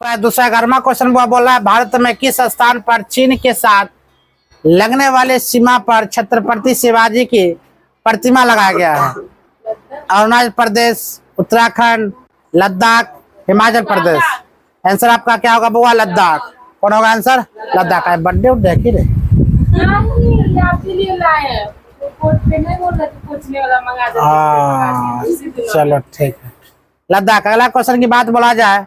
दूसरा 11वां क्वेश्चन वो बोला है, भारत में किस स्थान पर चीन के साथ लगने वाले सीमा पर छत्रपति शिवाजी की प्रतिमा लगाया गया है? अरुणाचल प्रदेश, उत्तराखंड, लद्दाख, हिमाचल प्रदेश। आंसर आपका क्या होगा बुआ? लद्दाख। कौन होगा आंसर? लद्दाख। है बर्थडे उठ देखी रे चलो ठीक है। लद्दाख। अगला क्वेश्चन की बात बोला जाए,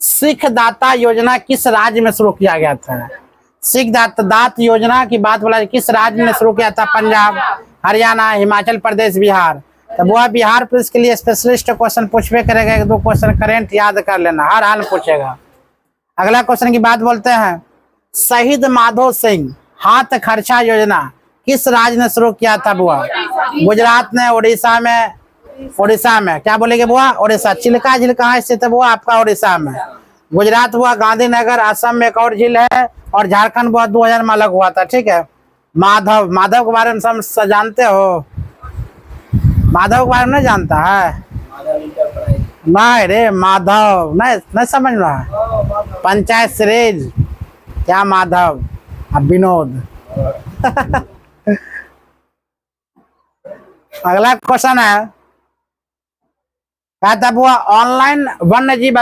सिख दाता योजना किस राज्य में शुरू किया गया था? सिख दाता योजना की बात बोला जाए किस राज्य में शुरू किया था? पंजाब, हरियाणा, हिमाचल प्रदेश, बिहार। तो वो बिहार पुलिस के लिए स्पेशलिस्ट क्वेश्चन पूछवे करेगा, एक दो क्वेश्चन करेंट याद कर लेना, हर हाल पूछेगा। अगला क्वेश्चन की बात बोलते हैं, शहीद माधो सिंह हाथ खर्चा योजना किस राज्य ने शुरू किया था बुआ? गुजरात ने, उड़ीसा में क्या बोलेंगे बुआ? उड़ीसा। चिल्का झील कहाँ स्थित है बुआ? आपका उड़ीसा में। गुजरात हुआ गांधीनगर, असम में एक और झील है, और झारखंड हुआ 2000 में अलग हुआ था। ठीक है। माधव के बारे में सब जानते हो? माधव के बारे में नहीं जानता है? नहीं रे, माधव नहीं समझ रहा। पंचायत सीरीज क्या माधव, अब विनोद। अगला क्वेश्चन है, कहता हुआ ऑनलाइन वन्यजीव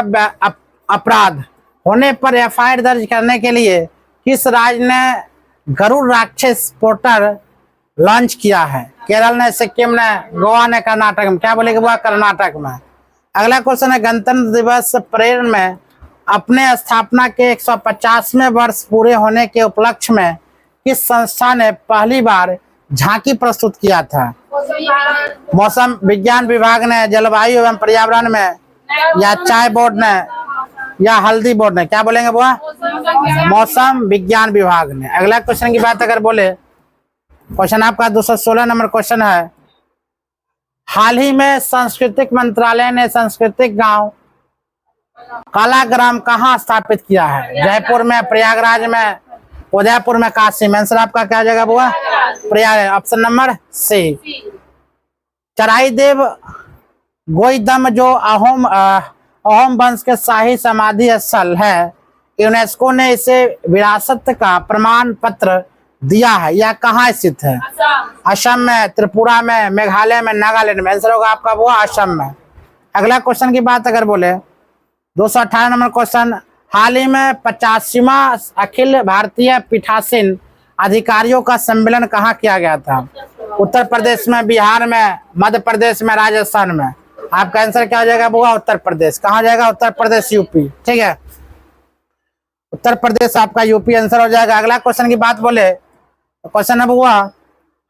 अपराध होने पर एफआईआर दर्ज करने के लिए किस राज्य ने गरुड़ राक्षस पोर्टल लॉन्च किया है? केरल ने, सिक्किम ने, गोवा ने, कर्नाटक में। क्या बोलेगा बुआ? कर्नाटक में। अगला क्वेश्चन है, गणतंत्र दिवस परेड में अपने स्थापना के 150वें वर्ष पूरे होने के उपलक्ष्य में किस संस्था ने पहली बार झांकी प्रस्तुत किया था? मौसम विज्ञान विभाग ने, जलवायु एवं पर्यावरण में, या चाय बोर्ड ने, या हल्दी बोर्ड ने? क्या बोलेंगे बुआ? मौसम विज्ञान विभाग ने। अगला क्वेश्चन की बात अगर बोले, क्वेश्चन आपका 216 नंबर क्वेश्चन है, हाल ही में सांस्कृतिक मंत्रालय ने सांस्कृतिक गांव कलाग्राम कहाँ स्थापित किया है? जयपुर में, प्रयागराज में, उदयपुर में, काशी में। आंसर आपका क्या जगह बुआ? Prayag. Option number C. Charaideo गोईदम जो अहोम वंश के शाही समाधि स्थल है, यूनेस्को ने इसे विरासत का प्रमाण पत्र दिया है। यह कहाँ स्थित है? असम में, त्रिपुरा में, मेघालय में, नागालैंड में। आंसर होगा आपका वो असम में। अगला क्वेश्चन की बात अगर बोले, 218 नंबर क्वेश्चन, हाल ही में 85वां अखिल भारतीय पीठासीन अधिकारियों का सम्मेलन कहाँ किया गया था? उत्तर प्रदेश में, बिहार में, मध्य प्रदेश में, राजस्थान में। आपका आंसर क्या हो जाएगा बुआ? उत्तर प्रदेश। कहाँ जाएगा? उत्तर प्रदेश, यूपी। ठीक है, उत्तर प्रदेश आपका यूपी आंसर हो जाएगा। अगला क्वेश्चन की बात बोले, क्वेश्चन है बुआ,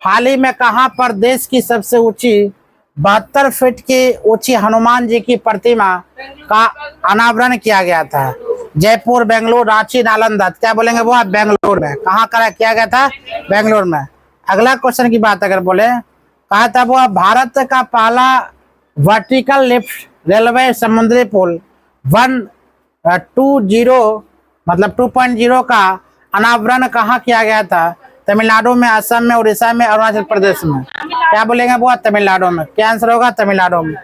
हाल ही में कहाँ पर देश की सबसे ऊंची 72 फीट की ऊंची हनुमान जी की प्रतिमा का अनावरण किया गया था? जयपुर, बेंगलुरु, रांची, नालंदा। क्या बोलेंगे बुआ? बेंगलुरु में। कहाँ किया गया था? बेंगलुरु में। अगला क्वेश्चन की बात अगर बोले, कहा था बुआ, भारत का पहला वर्टिकल लिफ्ट रेलवे समुद्री पुल 2.0 का अनावरण कहाँ किया गया था? तमिलनाडु में, असम में, उड़ीसा में, अरुणाचल प्रदेश में। क्या बोलेंगे बुआ? तमिलनाडु में। क्या आंसर होगा? तमिलनाडु में।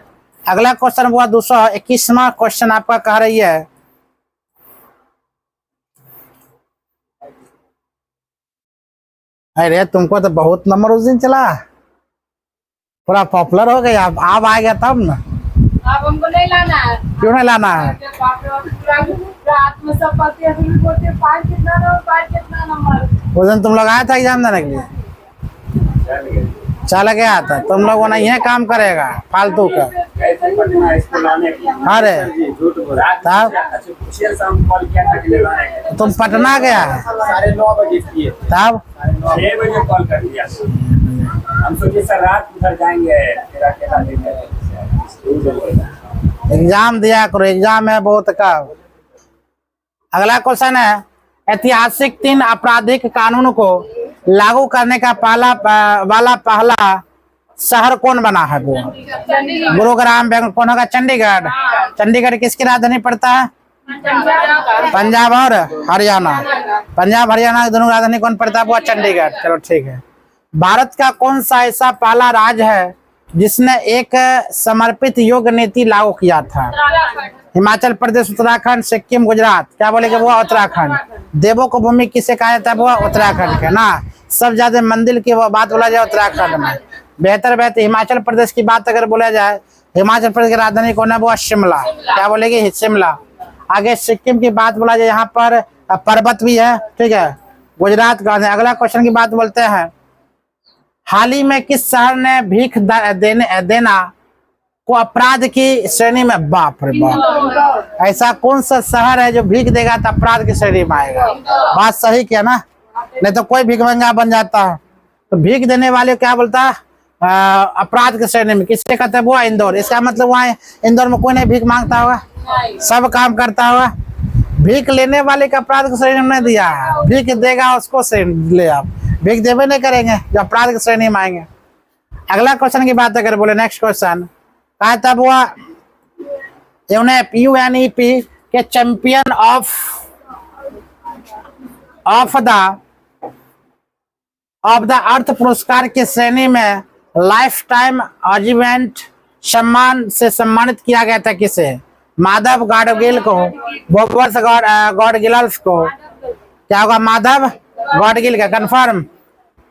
अगला क्वेश्चन बुआ 221वां क्वेश्चन आपका कह रही है, अरे तुमको तो बहुत नंबर उस दिन चला, पूरा पॉपुलर हो गया। आप आ गया तब ना। अब हमको नहीं लाना है। क्यों नहीं लाना है? उस दिन तुम लोग आया था एग्जाम देने के लिए? चल गया था। तुम लोगों ने यह काम करेगा फालतू का। अरे तब तुम पटना गया है? 9:30 तब 6 बजे कॉल कर दिया। हम सोचे सर रात उधर जाएंगे, एग्जाम दिया करो, एग्जाम है बहुत का। अगला क्वेश्चन है, ऐतिहासिक 3 आपराधिक कानून को लागू करने का पहला शहर कौन बना है वो? गुरुग्राम, बेंगलुरु। कौन होगा? चंडीगढ़। चंडीगढ़ किसकी राजधानी पड़ता है? पंजाब और हरियाणा। पंजाब हरियाणा दोनों राजधानी कौन पड़ता है वो? चंडीगढ़। चलो ठीक है। भारत का कौन सा ऐसा पहला राज्य है जिसने एक समर्पित योग नीति लागू किया था? हिमाचल प्रदेश, उत्तराखंड, सिक्किम, गुजरात। क्या बोलेंगे बुआ? उत्तराखंड। देवों को भूमि किसे कहा जाता है बुआ? उत्तराखंड के ना। सब ज्यादा मंदिर की बात बोला जाए उत्तराखंड में। बेहतर हिमाचल प्रदेश की बात अगर बोला जाए, हिमाचल प्रदेश की राजधानी कौन है बुआ? शिमला। क्या बोलेंगे? शिमला। आगे सिक्किम की बात बोला जाए, यहाँ पर पर्वत भी है, ठीक है। गुजरात का। अगला क्वेश्चन की बात बोलते हैं, हाल ही में किस शहर ने भीख देना को अपराध की श्रेणी में? बाप रे बाप, ऐसा कौन सा शहर है जो भीख देगा तो अपराध की श्रेणी में आएगा? बात सही किया ना, नहीं तो कोई भिखमंगा बन जाता है। तो भीख देने वाले क्या बोलता है? अपराध की श्रेणी में। किससे कहते हैं वो? इंदौर। इसका मतलब वहाँ इंदौर में कोई नहीं भीख मांगता होगा, सब काम करता होगा। भीख लेने वाले का अपराध की श्रेणी में नहीं दिया है, भीख देगा उसको श्रेणी ले। आप भीख देवे नहीं करेंगे जो अपराध की श्रेणी में आएंगे। अगला क्वेश्चन की बात अगर बोले, नेक्स्ट क्वेश्चन कहा था बुआ? यूएनईपी के चैंपियन ऑफ द अर्थ पुरस्कार की श्रेणी में लाइफ टाइम अचीवमेंट सम्मान से सम्मानित किया गया था किसे? माधव गाडगिल को, बोबर्स गॉडगिल्स को। क्या होगा? माधव गाडगिल का, कंफर्म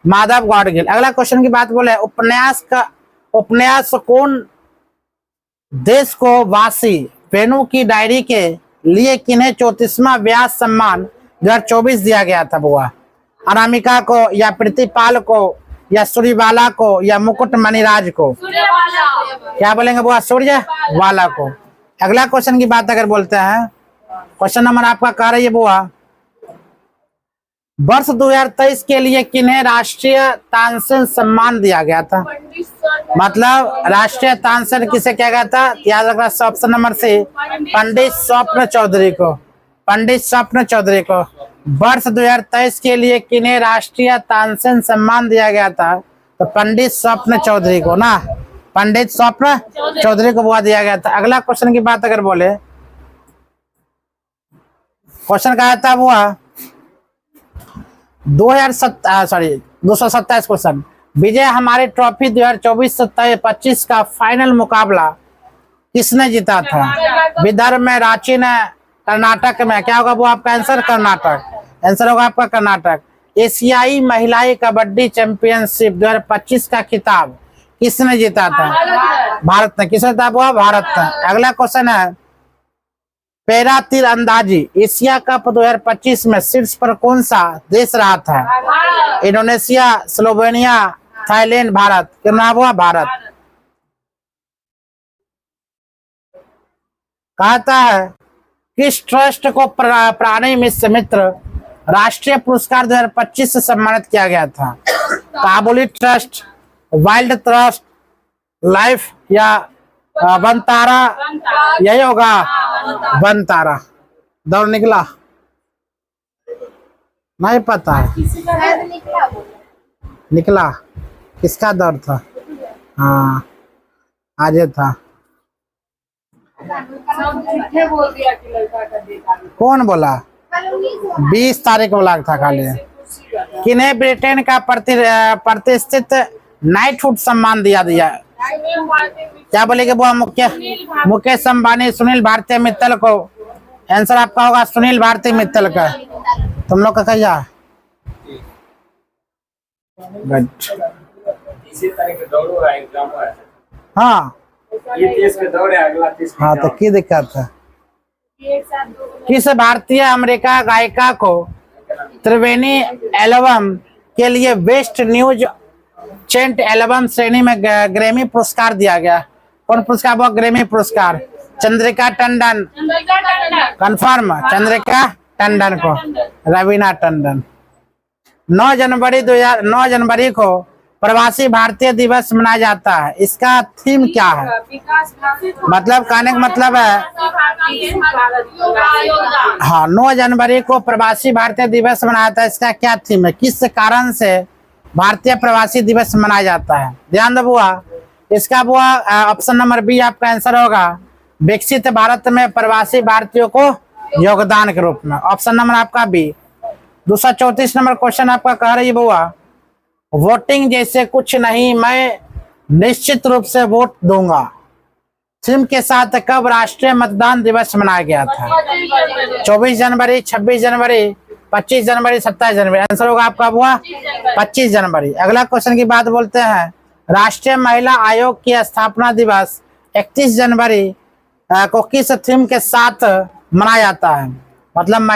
माधव गाडगिल। अगला क्वेश्चन की बात बोले, उपन्यास कौन देश को वासी वेणु की डायरी के लिए किन्हें 34वां व्यास सम्मान 2024 दिया गया था बुआ? अनामिका को, या प्रीतिपाल को, या सूर्यवाला को, या मुकुट मणिराज को? क्या बोलेंगे बुआ? सूर्यवाला को। अगला क्वेश्चन की बात अगर बोलते हैं, क्वेश्चन नंबर आपका कह रही है बुआ, वर्ष 2023 के लिए किन्हें राष्ट्रीय तानसेन सम्मान दिया गया था? मतलब राष्ट्रीय तानसेन किसे क्या गया था? याद रखना, ऑप्शन नंबर सी, पंडित स्वप्न चौधरी को। पंडित स्वप्न चौधरी को। वर्ष 2023 के लिए किन्हें राष्ट्रीय तानसेन सम्मान दिया गया था? तो पंडित स्वप्न चौधरी को ना, पंडित स्वप्न चौधरी को बुआ दिया गया था। अगला क्वेश्चन की बात अगर बोले, क्वेश्चन कहा था बुआ 227 क्वेश्चन, विजय हमारे ट्रॉफी 2024-25 का फाइनल मुकाबला किसने जीता था? विदर्भ में, रांची ने, कर्नाटक में? क्या होगा वो आपका आंसर? कर्नाटक। आंसर होगा आपका कर्नाटक। एशियाई महिला कबड्डी चैंपियनशिप 2025 का खिताब किसने जीता था? भारत ने। किसने था वो? भारत ने। अगला क्वेश्चन है, पैरा तीरंदाजी एशिया कप 2025 में शीर्ष पर कौन सा देश रहा था? Indonesia, Slovenia, Thailand, Bharat? कितना हुआ? भारत। कहता है किस ट्रस्ट को प्राणी मित्र राष्ट्रीय पुरस्कार 2025 से सम्मानित किया गया था? काबुली ट्रस्ट, वाइल्ड ट्रस्ट, लाइफ, या बनतारा? यही होगा बनतारा। दौड़ निकला? नहीं पता है, निकला। किसका दौड़ था? हाँ आज था। कौन बोला? 20 तारीख को लाग था खाली। किन्हें ब्रिटेन का प्रतिष्ठित नाइटहुड सम्मान दिया? क्या बोलेगे वो? मुकेश अंबानी, सुनील भारती मित्तल को। आंसर आपका होगा सुनील भारती मित्तल का। तुम लोग का कहिया? इसी तरह के दौड़ हो रहा है, एग्जाम हो रहा है। हाँ ये 30 के दौड़ है, अगला 30। हाँ तो की दिक्कत है? किस भारतीय अमेरिका गायिका को त्रिवेणी एल्बम के लिए बेस्ट न्यूज चेंट एल्बम श्रेणी में ग्रैमी पुरस्कार दिया गया? कौन पुरस्कार? वो ग्रैमी पुरस्कार। चंद्रिका टंडन, कंफर्म चंद्रिका टंडन को। रवीना टंडन। 9 जनवरी को प्रवासी भारतीय दिवस मनाया जाता है, इसका थीम क्या है? मतलब कहने का मतलब है, हाँ 9 जनवरी को प्रवासी भारतीय दिवस मनाया जाता है, इसका क्या थीम है? किस कारण से भारतीय प्रवासी दिवस मनाया जाता है? ध्यान दो बुआ, इसका बुआ ऑप्शन नंबर बी आपका आंसर होगा, विकसित भारत में प्रवासी भारतीयों को योगदान के रूप में। ऑप्शन नंबर आपका बी। 234 नंबर क्वेश्चन आपका कह रही है बुआ, वोटिंग जैसे कुछ नहीं, मैं निश्चित रूप से वोट दूंगा। थीम के साथ कब राष्ट्रीय मतदान दिवस मनाया गया था? 24 जनवरी, 26 जनवरी, 25 जनवरी, 27 जनवरी। आंसर होगा आपका हुआ 25 जनवरी। अगला क्वेश्चन की बात बोलते हैं। राष्ट्रीय महिला आयोग की स्थापना दिवस 31 जनवरी को किस थीम के साथ मनाया जाता है? मतलब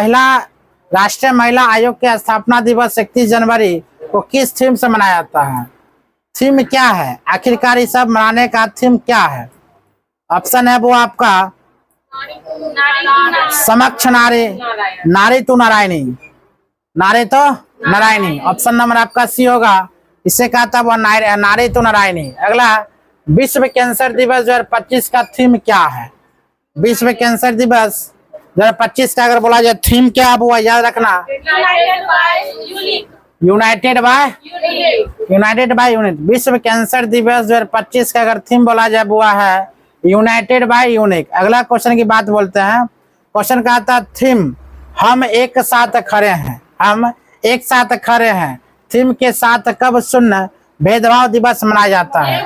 राष्ट्रीय महिला आयोग के स्थापना दिवस 31 जनवरी को किस थीम से मनाया जाता है? थीम क्या है? आखिरकार ये सब मनाने का थीम क्या है? ऑप्शन है वो आपका समक्ष नारी, नारी तो नारायणी, नारी तो नारायणी। ऑप्शन नंबर आपका सी होगा। इसे कहा था वो नारी तो नारायणी। अगला, विश्व कैंसर दिवस 2025 का थीम क्या है? विश्व कैंसर दिवस 2025 का अगर बोला जाए थीम क्या है वो याद रखना। United by unit. विश्व कैंसर दिवस 2025 का अगर थीम बोला जाए वो है यूनाइटेड बाय यूनिक। अगला क्वेश्चन की बात बोलते हैं। क्वेश्चन का आता थीम हम एक साथ खड़े हैं, हम एक साथ खड़े हैं थीम के साथ कब शून्य भेदभाव दिवस मनाया जाता है?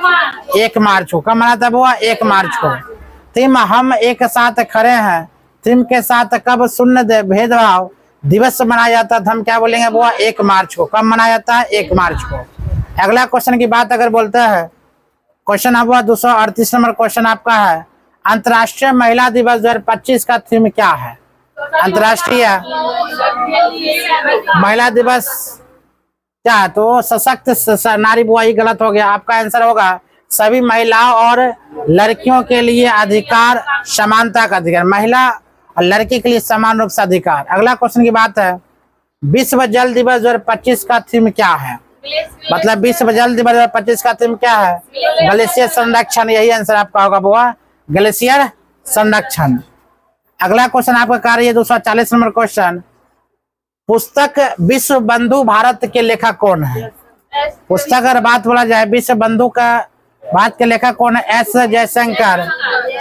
1 मार्च को। कब मनाता है वो? 1 मार्च को। थीम हम एक साथ खड़े हैं थीम के साथ कब शून्य भेदभाव दिवस मनाया जाता है? हम क्या बोलेंगे वो? 1 मार्च को। कब मनाया जाता है? 1 मार्च को। अगला क्वेश्चन की बात अगर बोलते हैं, क्वेश्चन हुआ 238 नंबर क्वेश्चन आपका है। अंतर्राष्ट्रीय महिला दिवस 2025 का थीम क्या है? अंतर्राष्ट्रीय महिला दिवस क्या है? तो सशक्त नारी बुआई गलत हो गया। आपका आंसर होगा सभी महिलाओं और लड़कियों के लिए अधिकार, समानता का अधिकार, महिला और लड़की के लिए समान रूप से अधिकार। अगला क्वेश्चन की बात है। विश्व जल दिवस 2025 का थीम क्या है? मतलब विश्व जल दिवस 2025 का थीम क्या है? ग्लेशियर संरक्षण। यही आंसर आपका होगा बुआ, ग्लेशियर संरक्षण। अगला क्वेश्चन आपका कार्य है 240 नंबर क्वेश्चन। पुस्तक विश्व बंधु भारत के लेखक कौन है? पुस्तक अगर बात बोला जाए विश्व बंधु का भारत के लेखक कौन है? एस जयशंकर,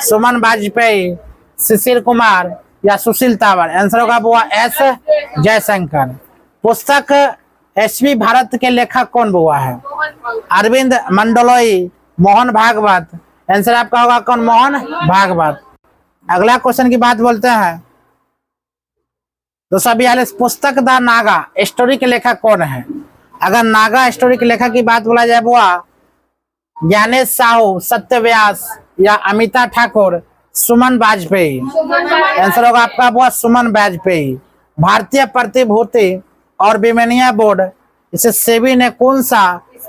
सुमन वाजपेयी, सुशील कुमार या सुशील तंवर। आंसर होगा बुआ एस जयशंकर। पुस्तक एसवी भारत के लेखक कौन बुआ है? अरविंद मंडलोई, मोहन भागवत। आंसर आपका होगा कौन? मोहन भागवत। अगला क्वेश्चन की बात बोलते हैं 242। पुस्तक द नागा स्टोरी के लेखक कौन है? अगर नागा स्टोरी के लेखक की बात बोला जाए बुआ ज्ञानेश साहू, सत्य व्यास या अमिता ठाकुर, सुमन वाजपेयी। आंसर होगा आपका बुआ सुमन वाजपेयी। भारतीय प्रतिभूति और विनिमय बोर्ड इसे सेबी ने कौन सा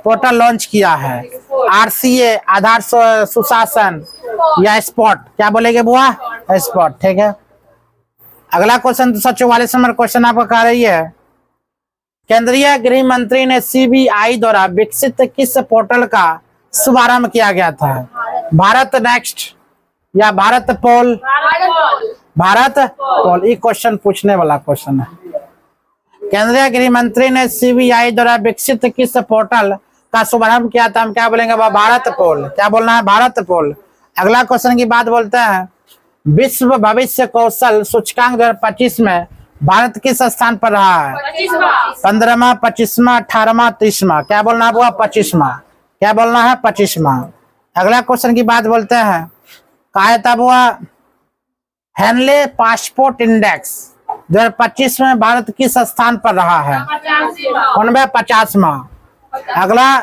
पोर्टल लॉन्च किया है? आरसीए, आधार सुशासन या स्पॉट। क्या बोलेगे बुआ? स्पॉट। ठीक है। अगला क्वेश्चन 244 नंबर क्वेश्चन आपका कह रही है। केंद्रीय गृह मंत्री ने सीबीआई द्वारा विकसित किस पोर्टल का शुभारंभ किया गया था? भारत नेक्स्ट या भारत पोल? भारत पोल। ये क्वेश्चन पूछने वाला क्वेश्चन है। केंद्रीय गृह मंत्री ने सीबीआई द्वारा विकसित किस पोर्टल का शुभारंभ किया था? हम क्या बोलेंगे? भारत पोल। क्या बोलना है? भारत पोल। अगला क्वेश्चन की बात बोलते हैं। विश्व भविष्य कौशल सूचकांक 2025 में भारत किस स्थान पर रहा है? 15वां, 25वां, 18वां, 30वां। क्या बोलना है बुआ? 25वां। क्या बोलना है? 25वां। अगला क्वेश्चन की बात बोलते हैं। कहा था बुआ हेनले पासपोर्ट इंडेक्स 2025 में भारत किस स्थान पर रहा है? 50वां। अगला,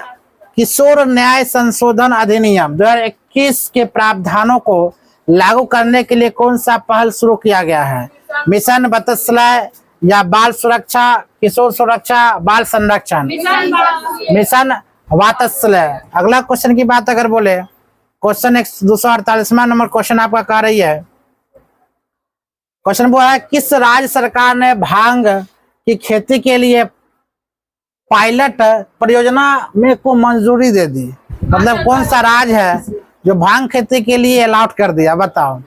किशोर न्याय संशोधन अधिनियम 2021 के प्रावधानों को लागू करने के लिए कौन सा पहल शुरू किया गया है? मिशन वात्सल्य या बाल सुरक्षा, किशोर सुरक्षा, बाल संरक्षण? मिशन वात्सल्य। अगला क्वेश्चन की बात अगर बोले, क्वेश्चन 248वां नंबर क्वेश्चन आपका कह रही है। क्वेश्चन बोला है किस राज्य सरकार ने भांग की खेती के लिए पायलट परियोजना में को मंजूरी दे दी? मतलब कौन सा राज्य है जो भांग खेती के लिए अलाउट कर दिया? बताओ।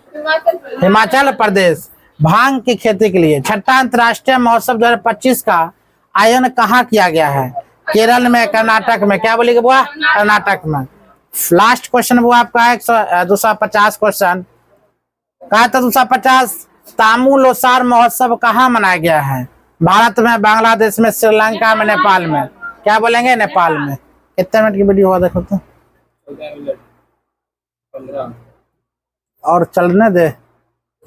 हिमाचल प्रदेश। भांग की खेती के लिए 6वां अंतर्राष्ट्रीय महोत्सव 2025 का आयोजन कहाँ किया गया है? केरल में, कर्नाटक में। क्या बोलेगी बुआ? कर्नाटक में। लास्ट क्वेश्चन बुआ आपका है 250 क्वेश्चन। कहा था 250 तामू लोसार महोत्सव कहाँ मनाया गया है? भारत में, बांग्लादेश में, श्रीलंका में, नेपाल में। क्या बोलेंगे? नेपाल में। कितने मिनट की वीडियो हुआ देखो तो? और चलने दे,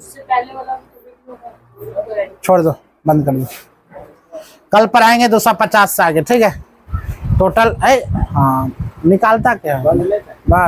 उससे पहले वाला भी छोड़ दो, बंद कर दो। कल पर आएंगे 250 से आगे, ठीक है। टोटल हाँ निकालता क्या है बस।